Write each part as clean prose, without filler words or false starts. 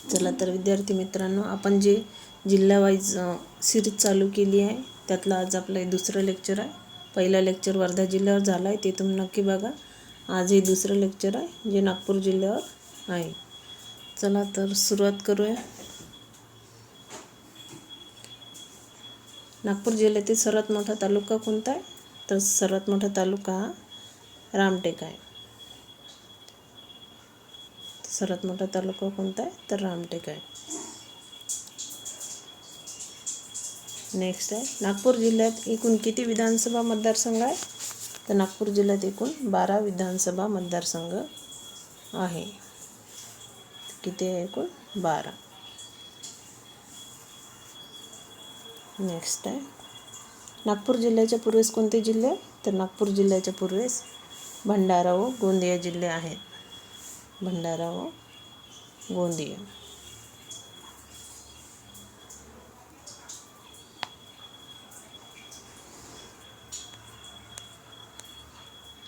चला तर विद्यार्थी मित्रांनो, आपण जे जिल्हा वाईज सिरीज चालू केली आहे त्यातलं आज आपलं दुसरं लेक्चर आहे. पहिला लेक्चर वर्धा जिल्ह्यावर झाला आहे, ते तुम्ही नक्की बघा. आज हे दुसरं लेक्चर आहे जे नागपूर जिल्ह्यावर आहे. चला तर सुरुवात करूया. नागपूर जिल्ह्यातील सर्वात मोठा तालुका कोणता आहे? तर सर्वात मोठा तालुका हा रामटेक आहे. सर्वात मोठा तालुका कोणता आहे? तर रामटेक आहे. नेक्स्ट आहे, नागपूर जिल्ह्यात एकूण किती विधानसभा मतदारसंघ आहे? तर नागपूर जिल्ह्यात एकूण 12 विधानसभा मतदारसंघ आहे. किती आहे? एकूण 12. नेक्स्ट आहे, नागपूर जिल्ह्याच्या पूर्वेस कोणते जिल्हे? तर नागपूर जिल्ह्याच्या पूर्वेस भंडारा व गोंदिया जिल्हे आहेत. भंडारा व गोंदिया.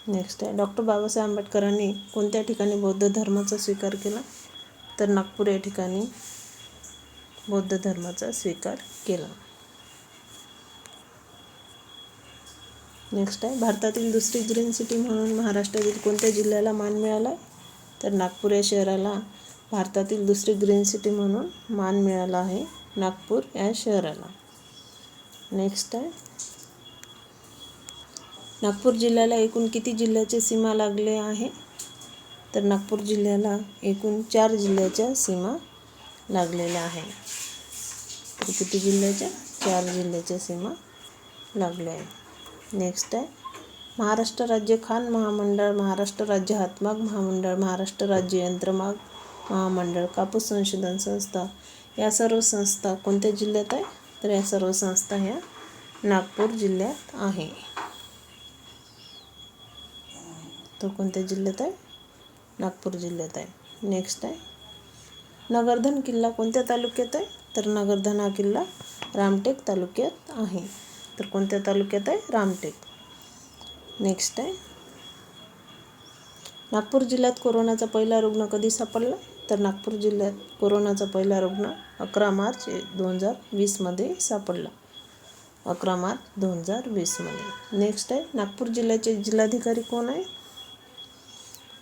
नेक्स्ट आहे, डॉक्टर बाबासाहेब आंबेडकरांनी कोणत्या ठिकाणी बौद्ध धर्माचा स्वीकार केला? तर नागपूर या ठिकाणी बौद्ध धर्माचा स्वीकार केला. नेक्स्ट आहे, भारतातील दुसरी ग्रीन सिटी म्हणून महाराष्ट्रातील कोणत्या जिल्ह्याला मान मिळाला? तर नागपूर या शहराला भारतातील दुसरी ग्रीन सिटी म्हणून मान मिळाला आहे, नागपूर या शहराला. नेक्स्ट आहे, नागपूर जिल्ह्याला एकूण किती जिल्ह्याचे सीमा लागले आहे? तर नागपूर जिल्ह्याला एकूण 4 जिल्ह्याच्या सीमा लागलेल्या आहे. तर किती जिल्ह्याच्या? 4 जिल्ह्याच्या सीमा लागल्या आहे. नेक्स्ट आहे, महाराष्ट्र राज्य खाण महामंडळ, महाराष्ट्र राज्य हातमाग महामंडळ, महाराष्ट्र राज्य यंत्रमाग महामंडळ, कापूस संशोधन संस्था या सर्व संस्था कोणत्या जिल्ह्यात आहे? तर या सर्व संस्था ह्या नागपूर जिल्ह्यात आहे. तो कोणत्या जिल्ह्यात आहे? नागपूर जिल्ह्यात आहे. नेक्स्ट आहे, नगरधन किल्ला कोणत्या तालुक्यात आहे? तर नगरधन हा किल्ला रामटेक तालुक्यात आहे. तर कोणत्या तालुक्यात आहे? रामटेक. नेक्स्ट आहे, नागपूर जिल्ह्यात कोरोनाचा पहिला रुग्ण कधी सापडला? तर नागपूर जिल्ह्यात कोरोनाचा पहिला रुग्ण 11 मार्च 2020 मध्ये सापडला. 11 मार्च 2020 मध्ये. नेक्स्ट आहे, नागपूर जिल्ह्याचे जिल्हाधिकारी कोण आहे?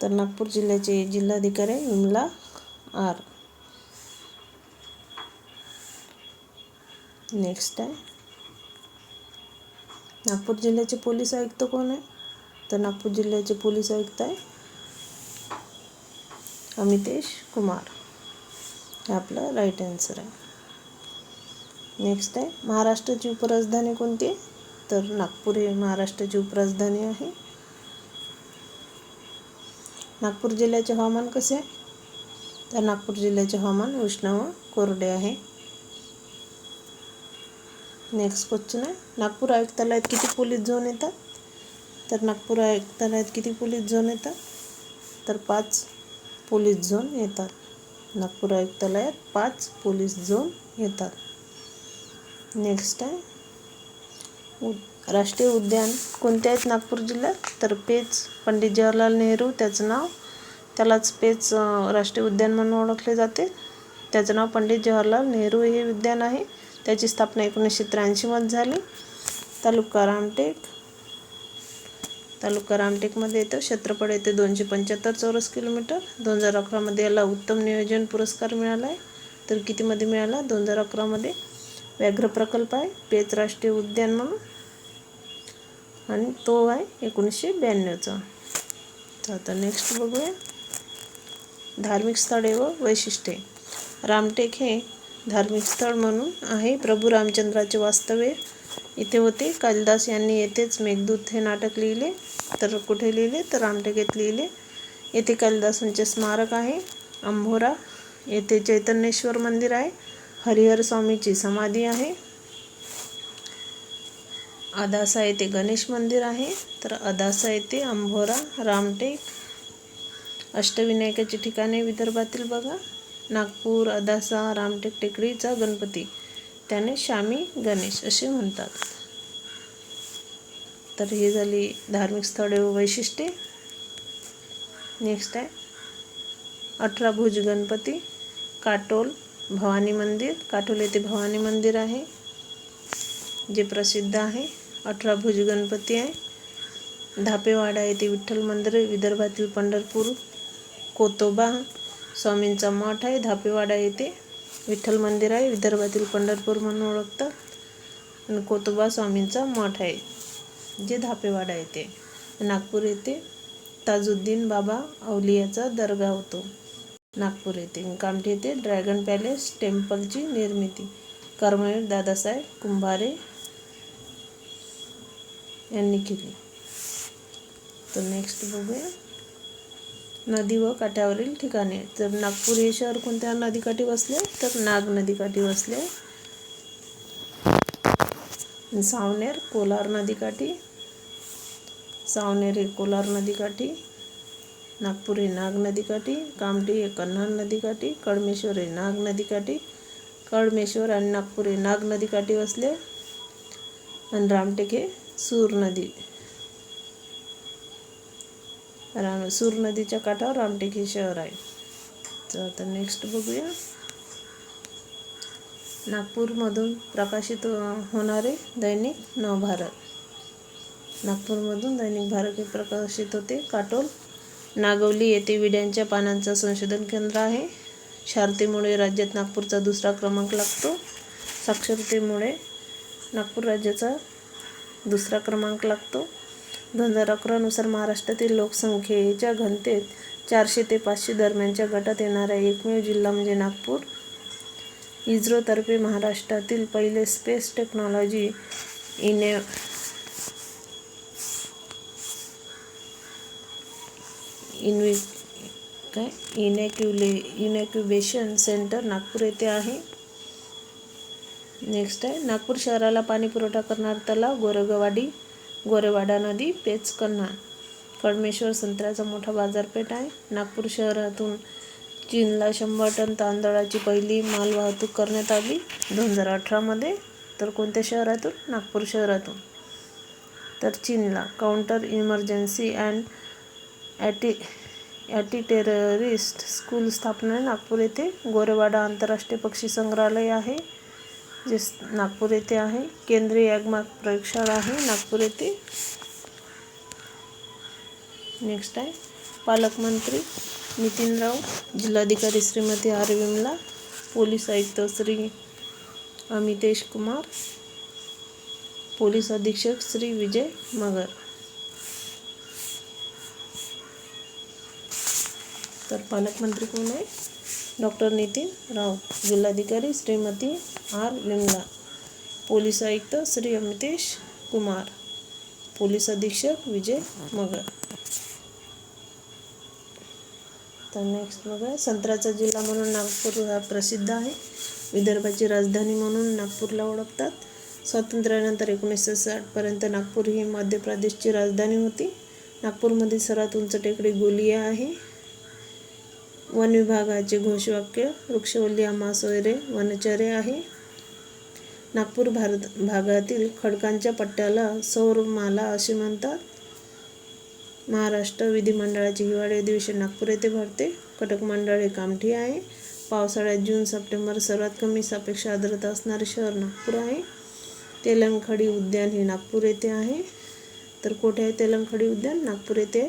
तर नागपूर जिल्ह्याचे जिल्हाधिकारी विमला आर. नेक्स्ट आहे, नागपूर जिल्ह्याचे पोलीस आयुक्त कोण आहे? तर नागपूर जिल्ह्याचे पोलीस आयुक्त आहे अमितेश कुमार. हे आपलं राईट आन्सर आहे. नेक्स्ट आहे, महाराष्ट्राची उपराजधानी कोणती आहे? तर नागपूर हे महाराष्ट्राची उपराजधानी आहे. नागपूर जिल्ह्याचे हवामान कसे आहे? तर नागपूर जिल्ह्याचे हवामान उष्ण व कोरडे आहे. नेक्स्ट क्वेश्चन आहे, नागपूर आयुक्तालयात किती पोलीस झोन येतात? तर नागपूर आयुक्तालयात किती पोलीस झोन येतात? तर 5 पोलीस झोन येतात. नागपूर आयुक्तालयात 5 पोलीस झोन येतात. नेक्स्ट आहे, राष्ट्रीय उद्यान कोणते आहेत नागपूर जिल्ह्यात? तर पेच पंडित जवाहरलाल नेहरू, त्यालाच पेच राष्ट्रीय उद्यान म्हणून ओळखले जाते. त्याचं नाव पंडित जवाहरलाल नेहरू हे उद्यान आहे. त्याची स्थापना 1983 मध्ये झाली. तालुका रामटेकमध्ये येतं. क्षेत्रफळ येते 275 चौरस किलोमीटर. 2011 मध्ये याला उत्तम नियोजन पुरस्कार मिळाला आहे. तर कितीमध्ये मिळाला? 2011 मध्ये. व्याघ्र प्रकल्प आहे पेच राष्ट्रीय उद्यान म्हणून, आणि तो आहे 1992चा. आता नेक्स्ट बघूया, धार्मिक स्थळे व वैशिष्ट्ये. रामटेक हे धार्मिक स्थळ म्हणून आहे. प्रभू रामचंद्राचे वास्तव्य इथे होते. कालिदास यांनी येथेच मेघदूत हे नाटक लिहिले. तर कुठे लिहिले? तर रामटेक येथे लिहिले. येथे कालिदासांचे स्मारक आहे. अंभोरा येथे चैतन्येश्वर मंदिर आहे. हरिहर स्वामीची समाधी आहे. अदासा येथे गणेश मंदिर आहे. तर अदासा येथे अंभोरा, रामटेक. अष्टविनायकाची ठिकाणे विदर्भातील बघा, नागपूर, अदासा, रामटेक टेकडीचा गणपती त्याने शामी गणेश असे म्हणतात. तर हे झाली धार्मिक स्थळे व वैशिष्ट्ये. नेक्स्ट आहे 18 भुज गणपती. काटोल भवानी मंदिर, काटोल येथे भवानी मंदिर आहे जे प्रसिद्ध आहे. 18 भुज गणपती आहे. धापेवाडा येथे विठ्ठल मंदिर आहे, विदर्भातील पंढरपूर. कोतोबा स्वामींचा मठ आहे, धापेवाडा येथे विठ्ठल मंदिर आहे, विदर्भातील पंढरपूर म्हणून ओळखतात. आणि कोतोबा स्वामींचा मठ आहे जे धापेवाडा येथे. नागपूर येथे ताजुद्दीन बाबा अवलियाचा दर्गा होतो नागपूर येथे. कामठी येथे ड्रॅगन पॅलेस टेम्पलची निर्मिती कर्मवीर दादासाहेब कुंभारे यांनी केली. तर नेक्स्ट बघूया नदी व काठावरील ठिकाणे. तर नागपूर हे शहर कोणत्या नदीकाठी वसले, तर नाग नदीकाठी वसले. सावनेर कोलार नदीकाठी, सावनेर हे कोलार नदीकाठी. नागपूर हे नाग नदीकाठी. कामठी हे कन्हान नदीकाठी. कडमेश्वर हे नाग नदीकाठी. कडमेश्वर आणि नागपूर हे नाग नदीकाठी वसले. आणि रामटेक हे सूर नदी, सूर नदीच्या काठावर रामटेक हे शहर आहे. तर आता नेक्स्ट बघूया नागपूरमधून प्रकाशित होणारे दैनिक नवभारत. नागपूरमधून दैनिक भारत हे प्रकाशित होते. काटोल नागवली येथे विड्यांच्या पानांचं संशोधन केंद्र आहे. शारतेमुळे राज्यात नागपूरचा दुसरा क्रमांक लागतो. साक्षरतेमुळे नागपूर राज्याचा दुसरा क्रमांक लागतो. 2011 नुसार महाराष्ट्रातील लोकसंख्येच्या घनतेत 400 ते 500 दरम्यानच्या गटात येणारा एकमेव जिल्हा म्हणजे नागपूर. इस्रोतर्फे महाराष्ट्रातील पहिले space technology incubation centre Nagpur येथे आहे. नेक्स्ट आहे नागपूर शहराला पाणी पुरवठा करणारा तलाव गोरेवाडा नदी, पेचकन्हा. कडमेश्वर संत्र्याचा मोठा बाजारपेठ आहे. नागपूर शहरातून चीनला 100 टन तांदळाची पहिली माल वाहतूक करण्यात आली 2018 मध्ये. तर कोणत्या शहरातून, नागपूर शहरातून. तर चीनला. Counter emergency and anti terrorist school स्थापना नागपूर येथे. गोरेवाडा आंतरराष्ट्रीय पक्षी संग्रहालय आहे जे नागपूर येथे आहे. केंद्रीय ॲग्मा प्रयोगशाळा आहे नागपूर येथे. नेक्स्ट आहे पालकमंत्री नितीन राऊत, जिल्हाधिकारी श्रीमती आर विमला, पोलीस आयुक्त श्री अमितेश कुमार, पोलीस अधीक्षक श्री विजय मगर. तर पालकमंत्री कोण आहे, डॉक्टर नितीन राऊत. जिल्हाधिकारी श्रीमती आर विमला, पोलीस आयुक्त श्री अमितेश कुमार, पोलीस अधीक्षक विजय मगर. तर नेक्स्ट बघा संत्र्याचा जिल्हा म्हणून नागपूर हा प्रसिद्ध आहे. विदर्भाची राजधानी म्हणून नागपूरला ओळखतात. स्वातंत्र्यानंतर 1960 पर्यंत नागपूर ही मध्य प्रदेशची राजधानी होती. नागपूरमधील सर्वात उंच टेकडी गोलिया आहे. वन विभागाचे घोषवाक्य वृक्षवल्ली आम्हा सोयरे वनचर्या आहे. नागपूर भागातील खडकांच्या पट्ट्याला सौरमाला असे म्हणतात. महाराष्ट्र विधिमंडळाचे हिवाळी अधिवेशन नागपूर येथे भरते. कटक मंडळ हे कामठी आहे. पावसाळ्यात जून सप्टेंबर सर्वात कमी सापेक्ष आर्द्रता असणारे शहर नागपूर आहे. तेलंगखडी उद्यान हे नागपूर येथे आहे. तर कुठे आहे तेलंगखडी उद्यान, नागपूर येथे.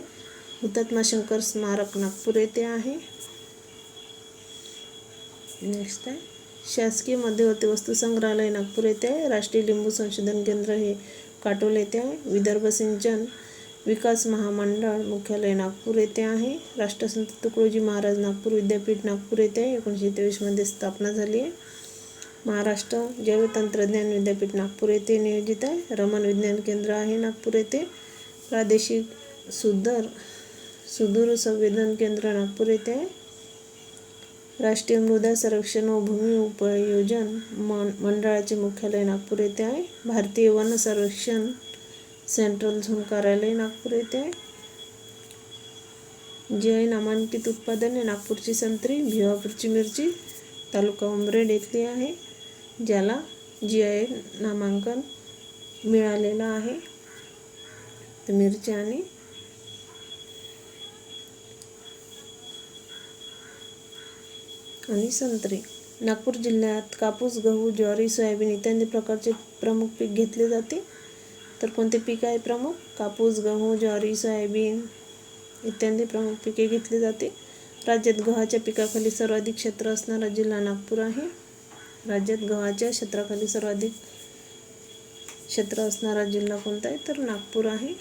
हुतात्मा शंकर स्मारक नागपूर येथे आहे. नेक्स्ट आहे शासकीय मध्यवर्ती वस्तू संग्रहालय नागपूर येथे आहे. राष्ट्रीय लिंबू संशोधन केंद्र हे काटोल येथे आहे. विदर्भ सिंचन विकास महामंडळ मुख्यालय नागपूर येथे आहे. राष्ट्रसंत तुकडोजी महाराज नागपूर विद्यापीठ नागपूर येथे आहे. 1923 मध्ये स्थापना झाली आहे. महाराष्ट्र जैवतंत्रज्ञान विद्यापीठ नागपूर येथे नियोजित आहे. रमण विज्ञान केंद्र आहे नागपूर येथे. प्रादेशिक सुदूर संवेदन केंद्र नागपूर येथे आहे. राष्ट्रीय मृदा संरक्षण व भूमी उपयोजन मंडळाचे मुख्यालय नागपूर येथे आहे. भारतीय वन सर्वेक्षण सेंट्रल झोन कार्यालय नागपूर येथे आहे. GI नामांकित उत्पादने नागपूरची संत्री, भिवापूरची मिरची, तालुका उमरेड येथली आहे ज्याला GI नामांकन मिळालेलं आहे. तर मिरची आणि आणि संत्री. नागपूर जिल्ह्यात कापूस, गहू, ज्वारी, सोयाबीन इत्यादी प्रकारचे प्रमुख पीक घेतले जाते. तर कोणते पीक आहे प्रमुख? कापूस, गहू, ज्वारी, सोयाबीन इत्यादी प्रमुख पिके घेतली जाते. राज्यात गव्हाच्या पिकाखाली सर्वाधिक क्षेत्र असणारा जिल्हा नागपूर आहे. राज्यात गव्हाच्या क्षेत्राखाली सर्वाधिक क्षेत्र असणारा जिल्हा कोणता आहे? तर नागपूर आहे.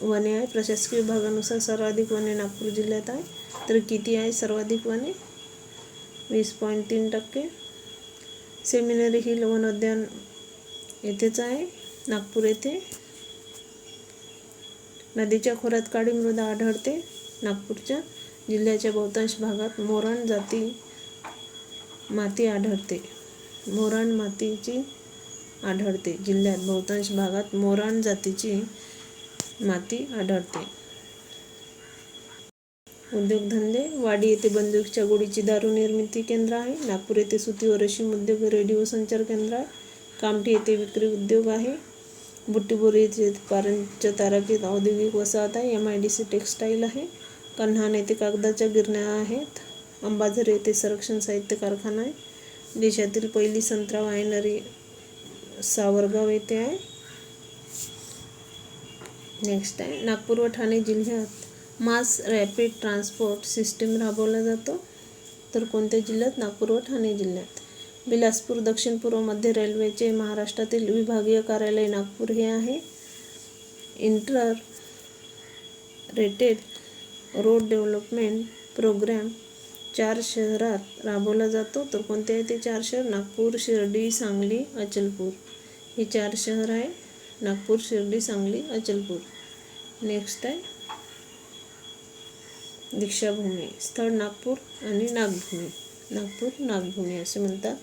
वने आहे. प्रशासकीय विभागानुसार सर्वाधिक वने नागपूर जिल्ह्यात आहे. तर किती आहे सर्वाधिक वने? 20.3%. सेमिनरी हिल वनोद्यान येथेच आहे, नागपूर येथे. नदीच्या खोऱ्यात काळी मृदा आढळते. नागपूरच्या जिल्ह्याच्या बहुतांश भागात मोराण जाती माती आढळते. मोराण मातीची आढळते. जिल्ह्यात बहुतांश भागात मोराण जातीची माती आढळते. उद्योगधंदे. वाडी येथे बंदुकीच्या गोळीची दारू निर्मिती केंद्र आहे. नागपूर येथे सुती व रेशीम उद्योग, रेडिओ संचार केंद्र आहे. कामठी येथे विक्री उद्योग आहे. बुट्टीबोरी येथे पारंच्या ताराकीत औद्योगिक वसाहत आहे. MIDC टेक्सटाईल आहे. कन्हान येथे कागदाच्या गिरण्या आहेत. अंबाझरी येथे संरक्षण साहित्य कारखाना आहे. देशातील पहिली संत्रा वायनरी सावरगाव येथे आहे. नेक्स्ट आहे नागपूर व ठाणे जिल्ह्यात मास रॅपिड ट्रान्सपोर्ट सिस्टीम राबवला जातो. तर कोणत्या जिल्ह्यात? नागपूर व ठाणे जिल्ह्यात. बिलासपूर दक्षिण पूर्व मध्य रेल्वेचे महाराष्ट्रातील विभागीय कार्यालय नागपूर हे आहे. Integrated road development programme 4 शहरात राबवला जातो. तर कोणते आहे ते 4 शहर? नागपूर, शिर्डी, सांगली, अचलपूर. हे 4 शहर आहे. नागपूर, शिर्डी, सांगली, अचलपूर. नेक्स्ट आहे दीक्षाभूमी. स्थळ नागपूर आणि नागभूमी. नागपूर नागभूमी असे म्हणतात.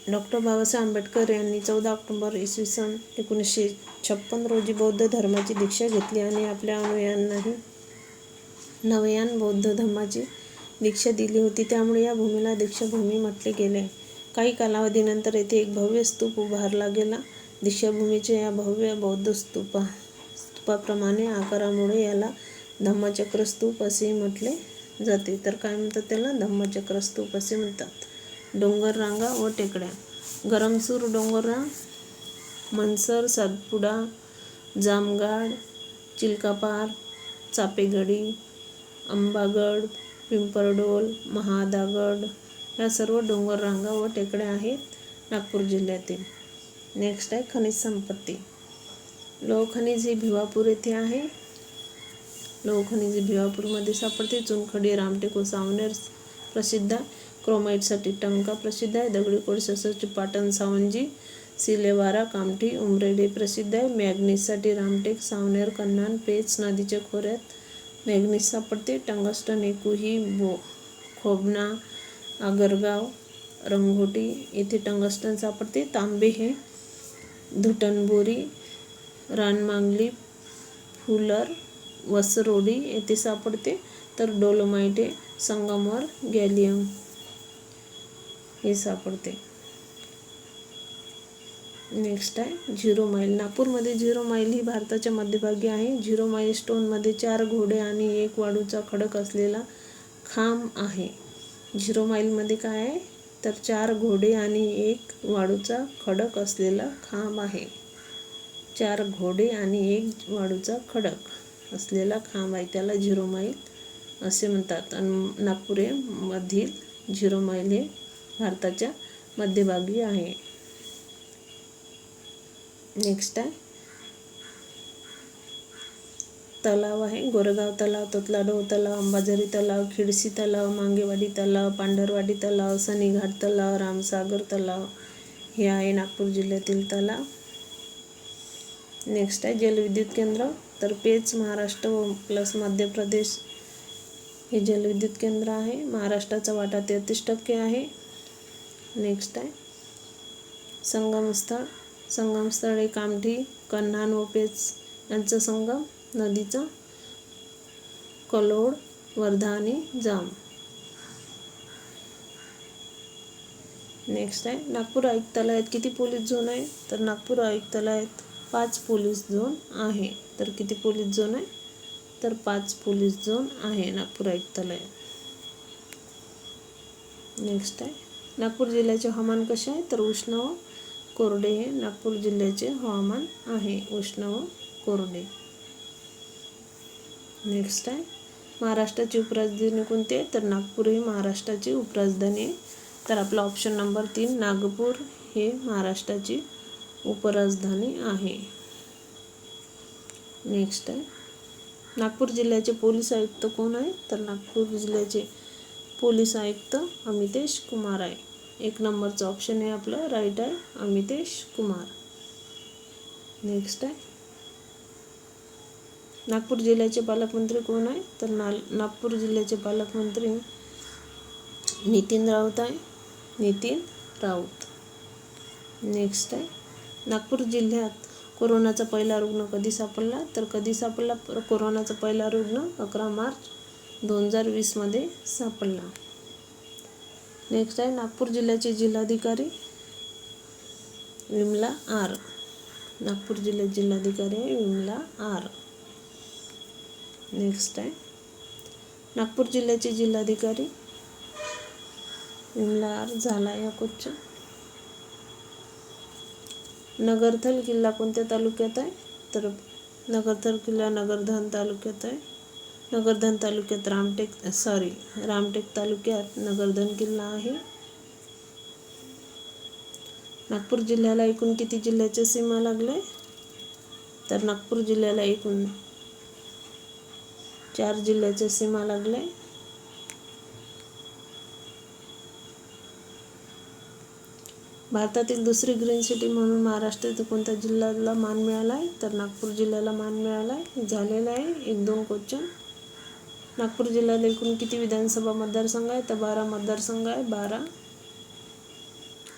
डॉक्टर बाबासाहेब आंबेडकर यांनी 14 ऑक्टोबर इसवी 1956 रोजी बौद्ध धर्माची दीक्षा घेतली आणि आपल्या अनुयायांनाही नवयान बौद्ध धर्माची दीक्षा दिली होती. त्यामुळे या भूमीला दीक्षाभूमी म्हटले गेले. काही कालावधीनंतर येथे एक भव्य स्तूप उभारला गेला. दीक्षाभूमीच्या या भव्य बौद्ध स्तूपाप्रमाणे आकारामुळे याला धम्मचक्र स्तूप असेही म्हटले जाते. तर काय म्हणतात त्याला? धम्मचक्र स्तूप असे म्हणतात. डोंगर रांगा व टेकड्या. गरमसूर डोंगररांग, मनसर, सातपुडा, जामगाड, चिलकापार, चापेगडी, अंबागड, पिंपरडोल, महादागड या सर्व डोंगर रांगा व टेकड्या आहेत नागपूर जिल्ह्यातील. नेक्स्ट आहे खनिज संपत्ती. लोह खनिज हे भिवापूर येथे आहे. लोह खनिज भिवापूरमध्ये सापडते. चुनखडी, रामटेक, सावनेर प्रसिद्ध आहे. क्रोमाइटसाठी टंका प्रसिद्ध आहे. दगडी कोळशासाठी पाटण, सावंगी, सिलेवारा, कामठी, उमरेडे प्रसिद्ध आहे. मॅग्नीजसाठी रामटेक, सावनेर, कन्हान, पेच नदीच्या खोऱ्यात मॅग्नीज सापडते. टंगस्टन, एकुही, खोबना, आगरगाव, रंगोटी येथे टंगस्टन सापडते. तांबे हे धुटणबोरी, रानमांगली, फुलर, वसरोडी येथे सापडते. तर डोलोमाइट हे संगमवर, गॅलियम हे सापडते. नेक्स्ट आहे 0 माईल. नागपूरमध्ये 0 माईल ही भारताच्या मध्यभागी आहे. 0 माईल स्टोनमध्ये 4 घोडे आणि 1 वाळूचा खडक असलेला खांब आहे. 0 माईलमध्ये काय आहे? तर 4 घोडे आणि 1 वाळूचा खडक असलेला खांब आहे. 4 घोडे आणि 1 वाळूचा खडक असलेला खांब आहे. त्याला 0 माईल असे म्हणतात. आणि नागपूर मधील 0 माईल हे भारताच्या मध्यभागी आहे. नेक्स्ट आहे तलाव आहे. गोरेगाव तलाव, तोतलाडोह तलाव, अंबाझरी तलाव, खिडसी तलाव, मांगेवाडी तलाव, पांढरवाडी तलाव, सनीघाट तलाव, रामसागर तलाव हे आहे नागपूर जिल्ह्यातील तलाव. नेक्स्ट आहे जलविद्युत केंद्र. तर पेच महाराष्ट्र व प्लस मध्य प्रदेश हे जलविद्युत केंद्र आहे. महाराष्ट्राचा वाटा 33% आहे. नेक्स्ट आहे संगमस्थळ. संगमस्थळ हे कामठी, कन्हान व पेच यांचा संगम, नदीचा कलोड, वर्धा आणि जाम. नेक्स्ट आहे नागपूर आयुक्तालयात किती पोलीस झोन आहे? तर नागपूर आयुक्तालयात 5 पोलीस झोन आहे. तर किती पोलीस झोन आहे? तर 5 पोलीस झोन आहे नागपूर आयुक्तालयात. नेक्स्ट आहे नागपूर जिल्ह्याचे हवामान कसे आहे तर उष्ण व कोरडे हे नागपूर जिल्ह्याचे हवामान आहे, उष्ण व कोरडे. नेक्स्ट आहे महाराष्ट्राची उपराजधानी कोणती आहे तर नागपूर ही महाराष्ट्राची उपराजधानी आहे. तर आपला ऑप्शन नंबर 3 नागपूर हे महाराष्ट्राची उपराजधानी आहे. नेक्स्ट आहे नागपूर जिल्ह्याचे पोलीस आयुक्त कोण आहे तर नागपूर जिल्ह्याचे पोलीस आयुक्त अमितेश कुमार आहे. 1 नंबरचा ऑप्शन आहे आपलं राईट आहे, अमितेश कुमार. नेक्स्ट आहे नागपूर जिल्ह्याचे पालकमंत्री कोण आहे तर नागपूर जिल्ह्याचे पालकमंत्री नितीन राऊत आहे, नितीन राऊत. नेक्स्ट आहे नागपूर जिल्ह्यात कोरोनाचा पहिला रुग्ण कधी सापडला तर कधी सापडला कोरोनाचा पहिला रुग्ण 11 मार्च 2020 मध्ये सापडला. नेक्स्ट आहे नागपूर जिल्ह्याचे जिल्हाधिकारी विमला आर. नागपूर जिल्ह्याचे जिल्हाधिकारी आहे विमला आर. नेक्स्ट आहे नागपूर जिल्ह्याचे जिल्हाधिकारी विमला आर झाला या क्वेश्चन. नगरथल किल्ला कोणत्या तालुक्यात आहे तर नगरथल किल्ला नगरधन तालुक्यात आहे. नगरधन तालुक्यात रामटेक तालुक्यात नगरधन किल्ला आहे. नागपूर जिल्ह्याला एकूण किती जिल्ह्याच्या सीमा लागले तर नागपूर जिल्ह्याला एकूण 4 जिल्ह्याच्या सीमा लागले. भारतातील दुसरी ग्रीन सिटी म्हणून महाराष्ट्रातील कोणत्या जिल्ह्याला मान मिळाला आहे तर नागपूर जिल्ह्याला मान मिळाला आहे. झालेला आहे 1-2 क्वेश्चन. नागपूर जिल्ह्यात एकूण किती विधानसभा मतदारसंघ आहे तर 12 मतदारसंघ आहे, 12.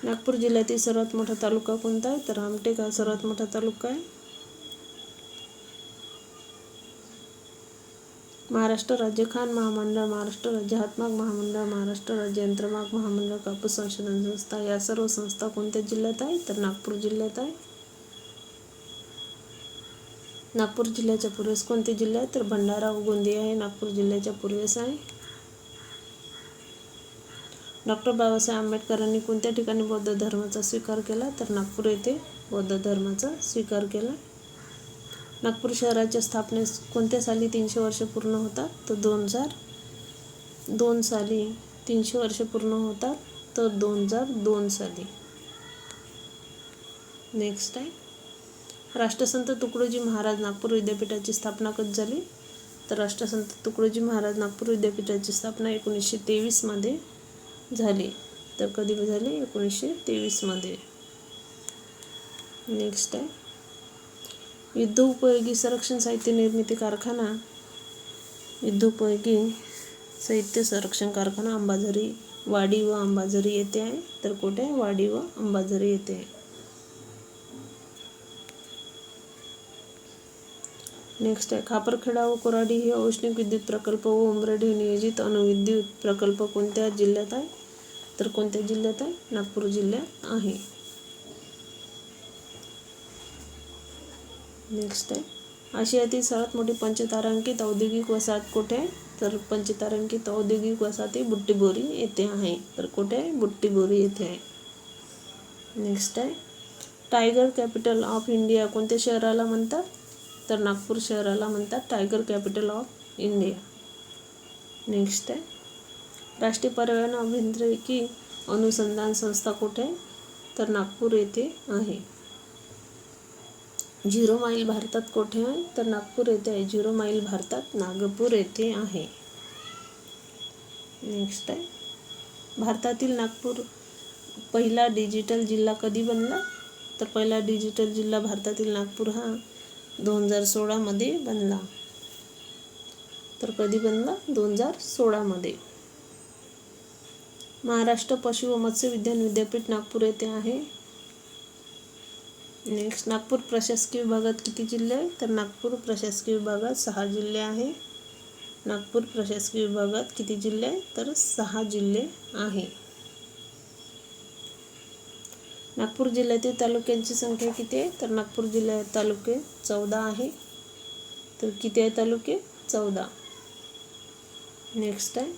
नागपूर जिल्ह्यातील सर्वात मोठा तालुका कोणता आहे तर रामटेक हा सर्वात मोठा तालुका आहे. महाराष्ट्र राज्य खाण महामंडळ, महाराष्ट्र राज्य हातमाग महामंडळ, महाराष्ट्र राज्य यंत्रमाग महामंडळ, कापूस संशोधन संस्था या सर्व संस्था कोणत्या जिल्ह्यात आहे तर नागपूर जिल्ह्यात आहे. नागपूर जिल्ह्याच्या पूर्वेस कोणते जिल्हे आहेत तर भंडारा व गोंदिया हे नागपूर जिल्ह्याच्या पूर्वेस आहे. डॉक्टर बाबासाहेब आंबेडकरांनी कोणत्या ठिकाणी बौद्ध धर्माचा स्वीकार केला तर नागपूर येथे बौद्ध धर्माचा स्वीकार केला. नागपूर शहराच्या स्थापनेस कोणत्या साली 300 वर्ष पूर्ण होतात तर 2002 साली 300 वर्ष पूर्ण होतात तर 2002 साली. नेक्स्ट आहे राष्ट्रसंत तुकडोजी महाराज नागपूर विद्यापीठाची स्थापना कधी झाली तर राष्ट्रसंत तुकडोजी महाराज नागपूर विद्यापीठाची स्थापना 1923 मध्ये झाली. तर कधी झाली 1923 मध्ये. नेक्स्ट आहे युद्धोपयोगी संरक्षण साहित्य निर्मिती कारखाना युद्धोपयोगी साहित्य संरक्षण कारखाना अंबाझरी वाडी व अंबाझरी येथे आहे. तर कुठे वाडी व अंबाझरी येथे आहे. नेक्स्ट आहे खापरखेडा व कोराडी हे औष्णिक विद्युत प्रकल्प व उमरेड हे नियोजित अणुविद्युत प्रकल्प कोणत्या जिल्ह्यात आहे तर कोणत्या जिल्ह्यात आहे नागपूर जिल्ह्यात आहे. नेक्स्ट आहे आशियातील सर्वात मोठी पंचतारांकित औद्योगिक वसाहत कुठे आहे तर पंचतारांकित औद्योगिक वसाहत बुट्टीबोरी येथे आहे. तर कुठे आहे बुट्टीबोरी येथे आहे. नेक्स्ट आहे टायगर कॅपिटल ऑफ इंडिया कोणत्या शहराला म्हणतात तर नागपूर शहराला म्हणतात tiger capital of India. Next आहे राष्ट्रीय पर्यावरण अभियांत्रिकी अनुसंधान संस्था कुठे आहे तर नागपूर येथे आहे. 0 माईल भारतात कुठे आहे तर नागपूर येथे आहे. 0 माईल भारतात नागपूर येथे आहे. नेक्स्ट आहे भारतातील नागपूर पहिला डिजिटल जिल्हा कधी बनला तर पहिला डिजिटल जिल्हा भारतातील नागपूर हा 2016 मध्ये बनला. तर कधी बनला 2016 मध्ये. महाराष्ट्र पशु व मत्स्य विज्ञान विद्यापीठ नागपूर येथे आहे. नेक्स्ट नागपूर प्रशासकीय विभागात किती जिल्हे आहेत तर नागपूर प्रशासकीय विभागात 6 जिल्हे आहे. नागपूर प्रशासकीय विभागात किती जिल्हे आहेत तर 6 जिल्हे आहे. नागपूर जिल्ह्यातील तालुक्यांची संख्या किती आहे तर नागपूर जिल्ह्यात तालुके 14 आहे. तर किती आहे तालुके 14. नेक्स्ट आहे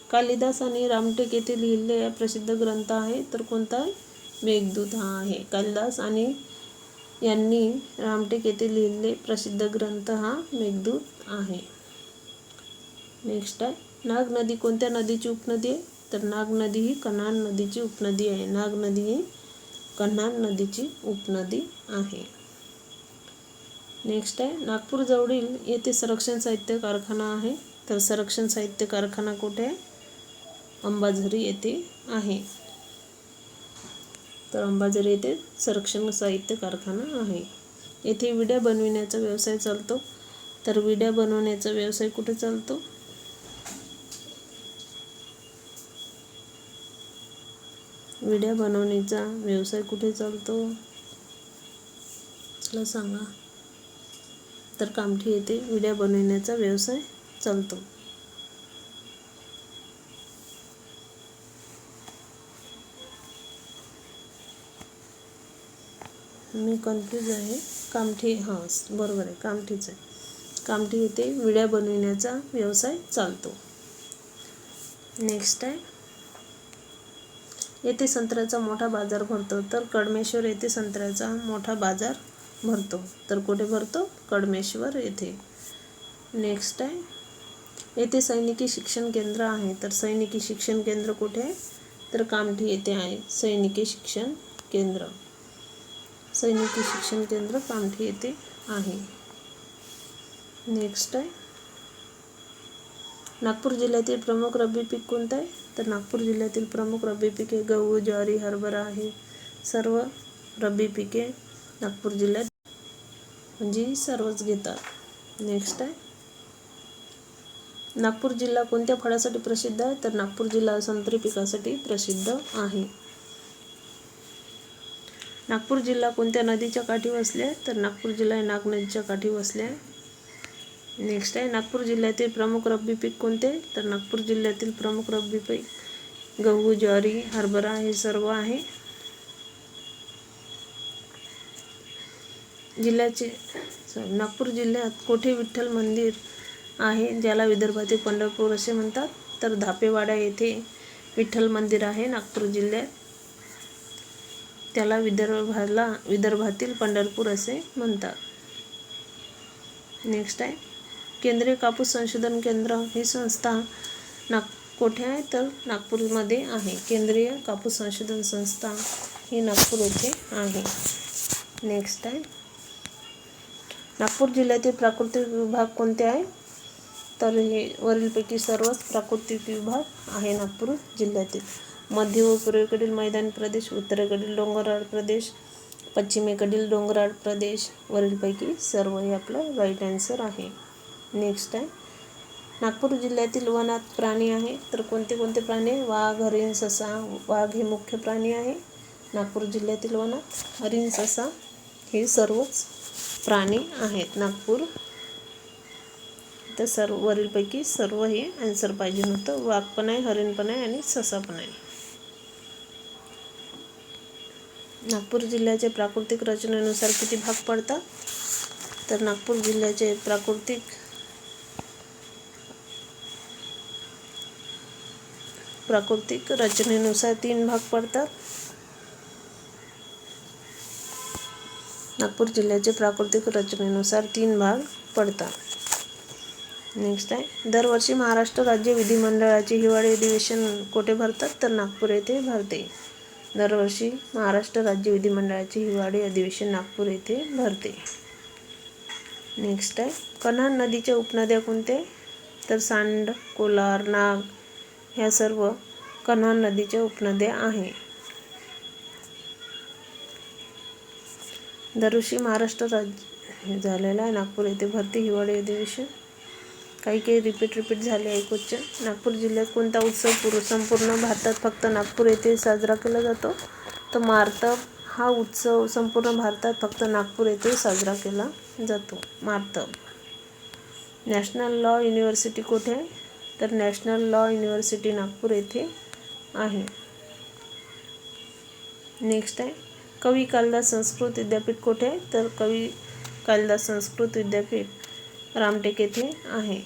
कालिदास आणि रामटेक येथे लिहिलेला प्रसिद्ध ग्रंथ आहे तर कोणता आहे? मेघदूत हा आहे. कालिदास आणि यांनी रामटेक येथे लिहिलेले प्रसिद्ध ग्रंथ हा मेघदूत आहे. नेक्स्ट आहे, नाग नदी कोणत्या नदीची उपनदी आहे? तर नाग नदी ही कन्हान नदीची उपनदी आहे. नाग नदी ही कन्हान नदीची उपनदी आहे. नेक्स्ट आहे, नागपूर जवळील येथे संरक्षण साहित्य कारखाना आहे तर संरक्षण साहित्य कारखाना कुठे आहे? अंबाझरी येथे आहे. तर अंबाझरी येथे संरक्षण साहित्य कारखाना आहे. येथे विड्या बनविण्याचा व्यवसाय चालतो तर विड्या बनवण्याचा व्यवसाय कुठे चालतो? विड्या बनवण्याचा व्यवसाय कुठे चालतो? चला सांगा. तर कामठी येथे विड्या बनवण्याचा व्यवसाय चालतो. मी कन्फ्यूज आहे. कामठी हां बरोबर आहे, कामठीच आहे. कामठी येथे विड्या बनवण्याचा व्यवसाय चालतो. नेक्स्ट आहे, येथे संत्र्याचा मोठा बाजार भरतो तर कडमेश्वर येथे संत्र्याचा मोठा बाजार भरतो तर कुठे भरतो? कडमेश्वर येथे. नेक्स्ट आहे, येथे सैनिकी शिक्षण केंद्र आहे तर सैनिकी शिक्षण केंद्र कुठे आहे? तर कामठी येथे आहे सैनिकी शिक्षण केंद्र. सैनिकी शिक्षण केंद्र कामठी येथे आहे. नेक्स्ट आहे, नागपूर जिल्ह्यातील प्रमुख रब्बी पीक कोणतं आहे? तर नागपूर जिल्ह्यातील प्रमुख रब्बी पिके गहू, ज्वारी, हरभरा आहे. सर्व रब्बी पिके नागपूर जिल्ह्यात म्हणजे सर्वच घेतात. नेक्स्ट आहे, नागपूर जिल्हा कोणत्या फळासाठी प्रसिद्ध आहे? तर नागपूर जिल्हा संत्री पिकासाठी प्रसिद्ध आहे. नागपूर जिल्हा कोणत्या नदीच्या काठी वसले आहे? तर नागपूर जिल्हा नाग नदीच्या काठी वसले आहे. नेक्स्ट आहे, नागपूर जिल्ह्यातील प्रमुख रब्बी पीक कोणते? तर नागपूर जिल्ह्यातील प्रमुख रब्बी पीक गहू, ज्वारी, हरभरा हे सर्व आहे. नागपूर जिल्ह्यात कोठे विठ्ठल मंदिर आहे ज्याला विदर्भातील पंढरपूर असे म्हणतात? तर धापेवाडा येथे विठ्ठल मंदिर आहे नागपूर जिल्ह्यात. त्याला विदर्भातील पंढरपूर असे म्हणतात. नेक्स्ट आहे, केंद्रीय कापूस संशोधन केंद्र ही संस्था कोठे आहे? तर नागपूरमध्ये आहे. केंद्रीय कापूस संशोधन संस्था ही नागपूर येथे आहे. नेक्स्ट आहे, नागपूर जिल्ह्यातील प्राकृतिक विभाग कोणते आहे? तर हे वरीलपैकी सर्वच प्राकृतिक विभाग आहे नागपूर जिल्ह्यातील. मध्य व पूर्वेकडील मैदानी प्रदेश, उत्तरेकडील डोंगराळ प्रदेश, पश्चिमेकडील डोंगराळ प्रदेश, वरीलपैकी सर्व हे आपलं राईट आन्सर आहे. नेक्स्ट आहे, नागपूर जिल्ह्यातील वनात प्राणी आहे तर कोणते कोणते प्राणी? वाघ, हरिण, ससा. वाघ हे मुख्य प्राणी आहे नागपूर जिल्ह्यातील वनात. हरिण, ससा हे सर्वच प्राणी आहेत नागपूर. तर सर्व वरीलपैकी सर्व हे आन्सर पाहिजे नव्हतं. वाघ पण आहे, हरिण पण आहे आणि ससा पण आहे. नागपूर जिल्ह्याच्या प्राकृतिक रचनेनुसार किती भाग पडतात? तर नागपूर जिल्ह्याचे प्राकृतिक रचनेनुसार 3 भाग पडतात. नागपूर जिल्ह्याचे प्राकृतिक रचनेनुसार 3 भाग पडतात. नेक्स्ट आहे, दरवर्षी महाराष्ट्र राज्य विधिमंडळाचे हिवाळी अधिवेशन कोठे भरतात? तर नागपूर येथे भरते. दरवर्षी महाराष्ट्र राज्य विधिमंडळाचे हिवाळी अधिवेशन नागपूर येथे भरते. नेक्स्ट आहे, कन्हान नदीच्या उपनद्या कोणत्या? तर सांड, कोलार, नाग ह्या सर्व कन्हान नदीच्या उपनद्या आहे. दरवर्षी महाराष्ट्र राज्य झालेला आहे नागपूर येथे भरते हिवाळी अधिवेशन. काही रिपीट झाले आहे क्वेश्चन. नागपूर जिल्ह्यात कोणता उत्सव संपूर्ण भारतात फक्त नागपूर येथे साजरा केला जातो? तर मार्तब हा उत्सव संपूर्ण भारतात फक्त नागपूर येथे साजरा केला जातो. मार्तब. नॅशनल लॉ युनिव्हर्सिटी कोठे आहे? तर नॅशनल लॉ युनिव्हर्सिटी नागपूर येथे आहे. नेक्स्ट आहे, कवी कालिदास संस्कृत विद्यापीठ कोठे आहे? तर कवी कालिदास संस्कृत विद्यापीठ रामटेक येथे आहे.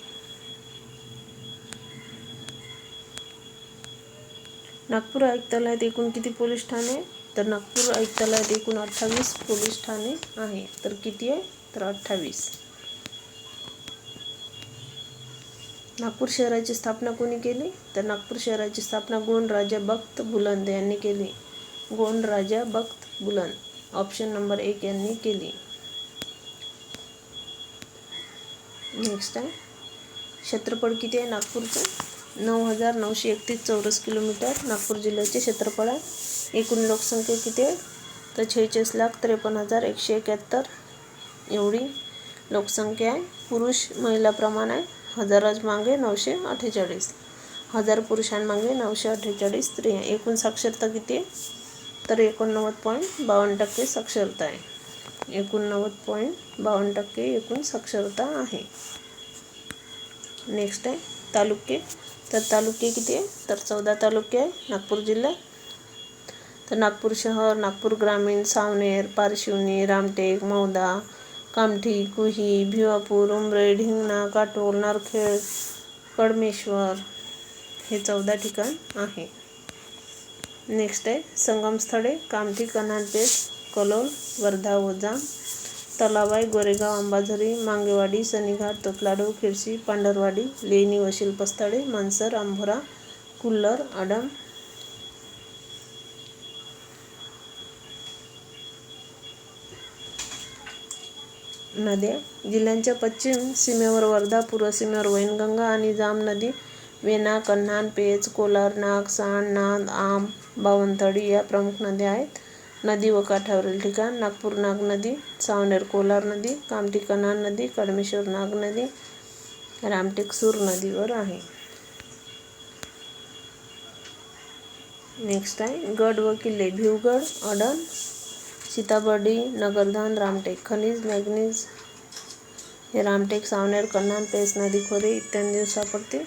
नागपूर आयुक्तालयात एकूण किती पोलीस ठाणे? तर नागपूर आयुक्तालयात एकूण 28 पोलीस ठाणे आहे. तर किती आहे? तर 28. नागपूर शहराची स्थापना कोणी केली? तर नागपूर शहराची स्थापना गोंड राजा बख्त बुलंद यांनी केली. गोंड राजा बख्त बुलंद, ऑप्शन नंबर 1 यांनी केली. नेक्स्ट आहे, क्षेत्रफळ किती आहे नागपूरचं? 9,931 चौरस किलोमीटर नागपूर जिल्ह्याचे क्षेत्रफळ आहे. एकूण लोकसंख्या किती आहे? तर 46,53,171 एवढी लोकसंख्या आहे. पुरुष महिला प्रमाण आहे हजाराज मागे 948, 1000 पुरुषांमागे 948 स्त्रिया. एकूण साक्षरता किती आहे? तर 89.52% साक्षरता आहे. 89.52% एकूण साक्षरता आहे. नेक्स्ट आहे तालुके. तर तालुके किती आहे? तर 14 तालुके आहे नागपूर जिल्ह्यात. तर नागपूर शहर, नागपूर ग्रामीण, सावनेर, पारशिवनी, रामटेक, मौदा, कामठी, कुही, भिवापूर, उमरेड, हिंगणा, काटोल, नारखेड, कडमेश्वर हे 14 ठिकाण आहे. नेक्स्ट आहे संगमस्थळे. कामठी, कन्हानपेठ, कलोल, वर्धा, ओजा, तलावाई, गोरेगाव, अंबाझरी, मांगेवाडी, सनीघाट, तोतलाडो, खिरशी, पांढरवाडी, लेणी व शिल्पस्थळे, मानसर, अंभोरा, कुल्लर, आडम. नद्या. जिल्ह्यांच्या पश्चिम सीमेवर वर्धा, पूर्व सीमेवर वैनगंगा आणि जाम नदी, वेना, कन्हान, पेच, कोलार, नाग, सांड, नांद, आम, बावनथडी या प्रमुख नद्या आहेत. नदी व काठावरील ठिकाण नागपूर नाग नदी, सावनेर कोलार नदी, कामठी कन्हान नदी, कडमेश्वर नाग नदी, रामटेक सूर नदीवर आहे. नेक्स्ट आहे गड व किल्ले. भिवगड, अडण, सीताबर्डी, नगरधन, रामटेक. खनिज, मॅग्नीज हे रामटेक, सावनेर, कन्हान, पेच, नदी खोरे इत्यादी सापडते.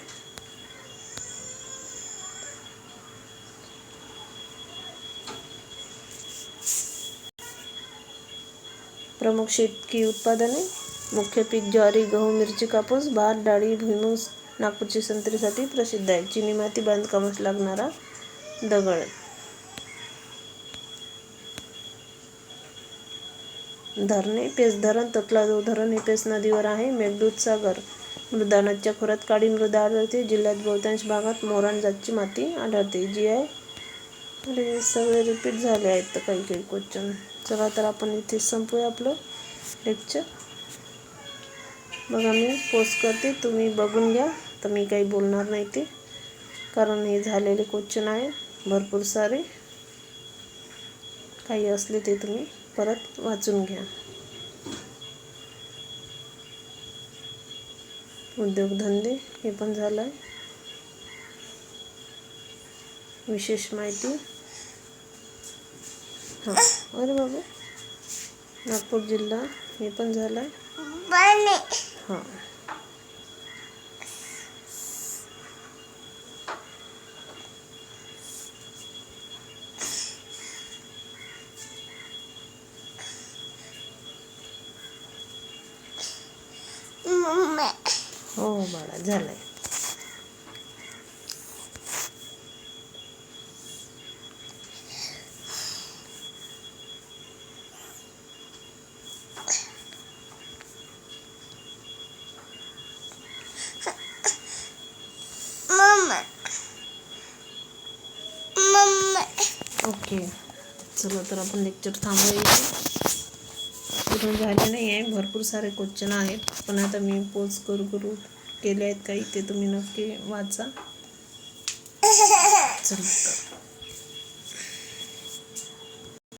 प्रमुख शेतकी उत्पादने. मुख्य पीक ज्वारी, गहू, मिरची, कापूस, भात, डाळी, भुईमूग. नागपूरची संत्रीसाठी प्रसिद्ध आहे. चिनी माती बांधकामास लागणारा दगड. धरणे. पेच धरण, तोतलाडो धरण हे पेच नदीवर आहे. मेघदूत सागर. मृदा. नदीच्या खोऱ्यात काळी मृदा आढळते. जिल्ह्यात बहुतांश भागात मोरान जातची माती आढळते. जी आहे अरे सगळे रिपीट झाले आहेत तर काही काही क्वेश्चन. चला तर आपण इथे संपूया आपलं लेक्चर. बघा मी पोस्ट करते, तुम्ही बघून घ्या. तर मी काही बोलणार नाही ते, कारण हे झालेले क्वेश्चन आहे भरपूर सारे. काही असले ते तुम्ही परत वाचून घ्या. उद्योगधंदे हे पण झालं आहे. विशेष माहिती. हां अरे बाबा नागपूर जिल्हा हे पण झालं आहे. हां हो बाळा झालं आहे. ओके चला तर आपण लेक्चर थांबवूया. पूर्ण झाले नाही आहे, भरपूर सारे क्वेश्चन आहेत. पण आता मी पोज करू केले आहेत काही, ते तुम्ही नक्की वाचा. चला तर.